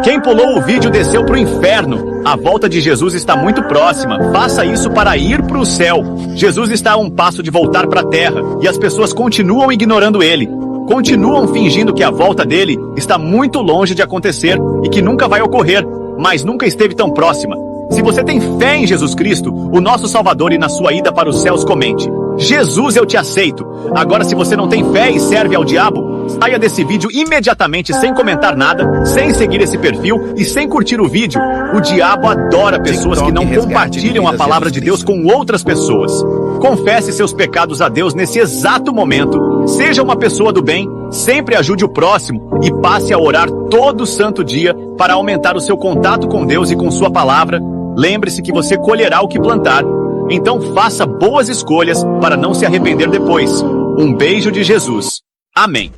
Quem pulou o vídeo desceu para o inferno. A volta de Jesus está muito próxima. Faça isso para ir para o céu. Jesus está a um passo de voltar para a terra e as pessoas continuam ignorando ele. Continuam fingindo que a volta dele está muito longe de acontecer e que nunca vai ocorrer, mas nunca esteve tão próxima. Se você tem fé em Jesus Cristo, o nosso Salvador, e na sua ida para os céus, comente: Jesus, eu te aceito. Agora, se você não tem fé e serve ao diabo, saia desse vídeo imediatamente, sem comentar nada, sem seguir esse perfil e sem curtir o vídeo. O diabo adora pessoas que não compartilham a palavra de Deus com outras pessoas. Confesse seus pecados a Deus nesse exato momento. Seja uma pessoa do bem, sempre ajude o próximo e passe a orar todo santo dia para aumentar o seu contato com Deus e com sua palavra. Lembre-se que você colherá o que plantar. Então faça boas escolhas para não se arrepender depois. Um beijo de Jesus. Amém.